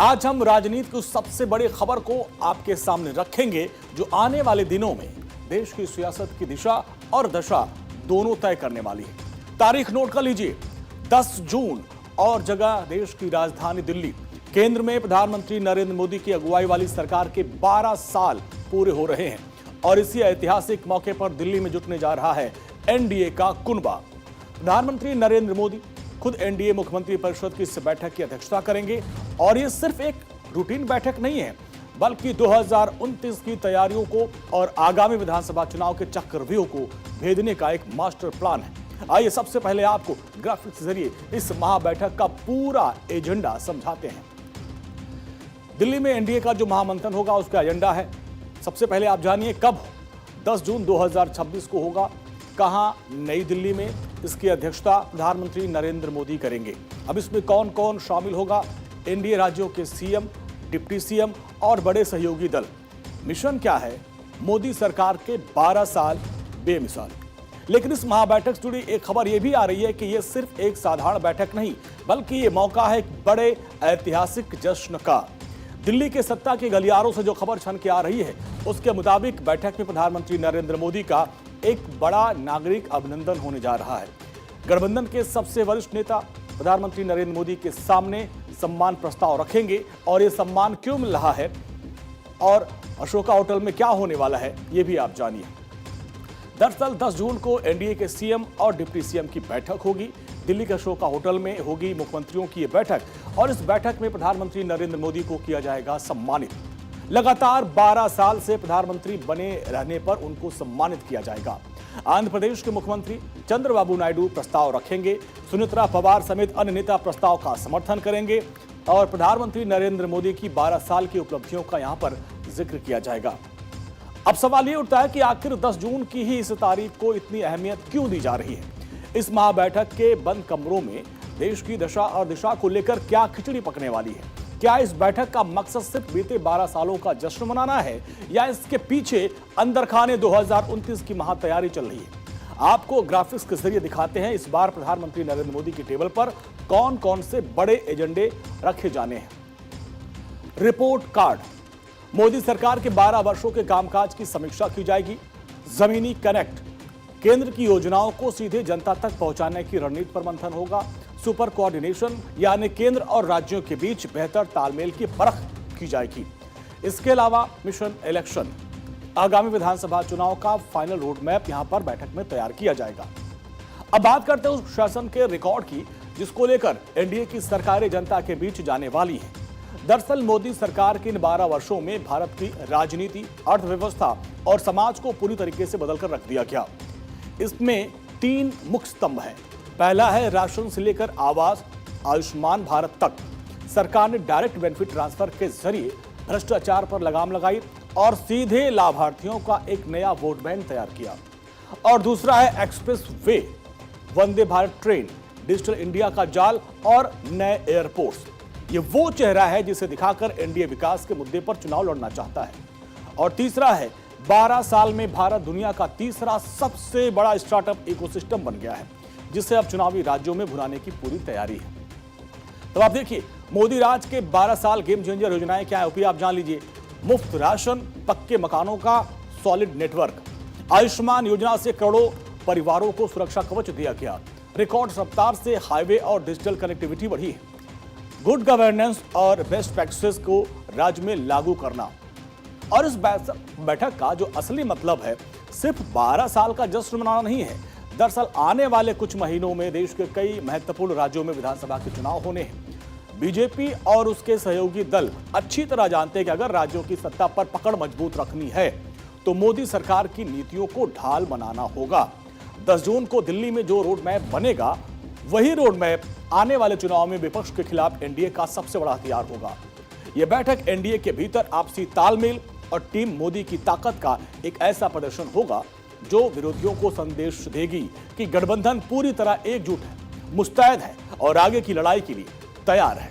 आज हम राजनीति की उस सबसे बड़ी खबर को आपके सामने रखेंगे जो आने वाले दिनों में देश की सियासत की दिशा और दशा दोनों तय करने वाली है। तारीख नोट कर लीजिए, 10 जून और जगह देश की राजधानी दिल्ली। केंद्र में प्रधानमंत्री नरेंद्र मोदी की अगुवाई वाली सरकार के 12 साल पूरे हो रहे हैं और इसी ऐतिहासिक मौके पर दिल्ली में जुटने जा रहा है एनडीए का कुनबा। प्रधानमंत्री नरेंद्र मोदी खुद एनडीए मुख्यमंत्री परिषद की इस बैठक की अध्यक्षता करेंगे और ये सिर्फ एक रूटीन बैठक नहीं है, बल्कि 2029 की तैयारियों को और आगामी विधानसभा चुनाव के चक्रव्यूह को भेदने का एक मास्टर प्लान है। आइए सबसे पहले आपको ग्राफिक्स के जरिए इस महाबैठक का पूरा एजेंडा समझाते हैं। दिल्ली में एनडीए का जो महामंथन होगा उसका एजेंडा है। सबसे पहले आप जानिए कब 10 जून 2026 को होगा, कहां, नई दिल्ली में। इसकी अध्यक्षता प्रधानमंत्री नरेंद्र मोदी करेंगे। अब इसमें कौन कौन शामिल होगा? एनडीए राज्यों के सीएम, डिप्टी सीएम और बड़े सहयोगी दल। मिशन क्या है? मोदी सरकार के 12 साल बेमिसाल। लेकिन इस महाबैठक से जुड़ी एक खबर यह भी आ रही है कि यह सिर्फ एक साधारण बैठक नहीं, बल्कि यह मौका है एक बड़े ऐतिहासिक जश्न का। दिल्ली के सत्ता के गलियारों से जो खबर छन के आ रही है उसके मुताबिक बैठक में प्रधानमंत्री नरेंद्र मोदी का एक बड़ा नागरिक अभिनंदन होने जा रहा है। गठबंधन के सबसे वरिष्ठ नेता प्रधानमंत्री नरेंद्र मोदी के सामने सम्मान प्रस्ताव रखेंगे और यह सम्मान क्यों मिल रहा है और अशोका होटल में क्या होने वाला है यह भी आप जानिए। दरअसल 10 जून को एनडीए के सीएम और डिप्टी सीएम की बैठक होगी। दिल्ली के अशोका होटल में होगी मुख्यमंत्रियों की यह बैठक और इस बैठक में प्रधानमंत्री नरेंद्र मोदी को किया जाएगा सम्मानित। लगातार 12 साल से प्रधानमंत्री बने रहने पर उनको सम्मानित किया जाएगा। आंध्र प्रदेश के मुख्यमंत्री चंद्रबाबू नायडू प्रस्ताव रखेंगे। सुनेत्रा पवार समेत अन्य नेता प्रस्ताव का समर्थन करेंगे और प्रधानमंत्री नरेंद्र मोदी की 12 साल की उपलब्धियों का यहां पर जिक्र किया जाएगा। अब सवाल ये उठता है कि आखिर 10 जून की ही इस तारीख को इतनी अहमियत क्यों दी जा रही है? इस महाबैठक के बंद कमरों में देश की दशा और दिशा को लेकर क्या खिचड़ी पकने वाली है? क्या इस बैठक का मकसद सिर्फ बीते 12 सालों का जश्न मनाना है या इसके पीछे अंदर खाने 2029 की महातैयारी चल रही है? आपको ग्राफिक्स के जरिए दिखाते हैं इस बार प्रधानमंत्री नरेंद्र मोदी की टेबल पर कौन कौन से बड़े एजेंडे रखे जाने हैं। Report card. मोदी सरकार के 12 वर्षों के कामकाज की समीक्षा की जाएगी। जमीनी कनेक्ट। केंद्र की योजनाओं को सीधे जनता तक पहुंचाने की रणनीति पर मंथन होगा। सुपर कोऑर्डिनेशन यानी केंद्र और राज्यों के बीच बेहतर तालमेल की परख की जाएगी। इसके अलावा मिशन इलेक्शन, आगामी विधानसभा चुनाव का फाइनल रोड मैप यहां पर बैठक में तैयार किया जाएगा। अब बात करते हैं उस शासन के रिकॉर्ड की जिसको लेकर एनडीए की सरकारें जनता के बीच जाने वाली है। दरअसल मोदी सरकार के इन 12 वर्षों में भारत की राजनीति, अर्थव्यवस्था और समाज को पूरी तरीके से बदलकर रख दिया गया। इसमें 3 मुख्य स्तंभ हैं। पहला है राशन से लेकर आवास, आयुष्मान भारत तक। सरकार ने डायरेक्ट बेनिफिट ट्रांसफर के जरिए भ्रष्टाचार पर लगाम लगाई और सीधे लाभार्थियों का एक नया वोट बैंक तैयार किया। और दूसरा है express way, Vande Bharat train, digital India का जाल और नए एयरपोर्ट्स। ये वो चेहरा है जिसे दिखाकर एनडीए विकास के मुद्दे पर चुनाव लड़ना चाहता है। और तीसरा है 12 साल में भारत दुनिया का तीसरा सबसे बड़ा स्टार्टअप इकोसिस्टम बन गया है जिसे अब चुनावी राज्यों में भुनाने की पूरी तैयारी है। तो आप देखिए मोदी राज के 12 साल गेम चेंजर योजनाएं क्या है आप जान लीजिए। मुफ्त राशन, पक्के मकानों का सॉलिड नेटवर्क, आयुष्मान योजना से करोड़ों परिवारों को सुरक्षा कवच दिया गया। रिकॉर्ड रफ्तार से हाईवे और डिजिटल कनेक्टिविटी बढ़ी है। गुड गवर्नेंस और बेस्ट प्रैक्टिसेस को राज्य में लागू करना। और इस बैठक का जो असली मतलब है सिर्फ 12 साल का जश्न मनाना नहीं है। दरअसल आने वाले कुछ महीनों में देश के कई महत्वपूर्ण राज्यों में विधानसभा के चुनाव होने हैं। बीजेपी और उसके सहयोगी दल अच्छी तरह जानते हैं कि अगर राज्यों की सत्ता पर पकड़ मजबूत रखनी है तो मोदी सरकार की नीतियों को ढाल बनाना होगा। 10 जून को दिल्ली में जो रोड मैप बनेगा वही रोड मैप आने वाले चुनाव में विपक्ष के खिलाफ एनडीए का सबसे बड़ा हथियार होगा। यह बैठक एनडीए के भीतर आपसी तालमेल और टीम मोदी की ताकत का एक ऐसा प्रदर्शन होगा जो विरोधियों को संदेश देगी कि गठबंधन पूरी तरह एकजुट है, मुस्तैद है और आगे की लड़ाई के लिए तैयार है।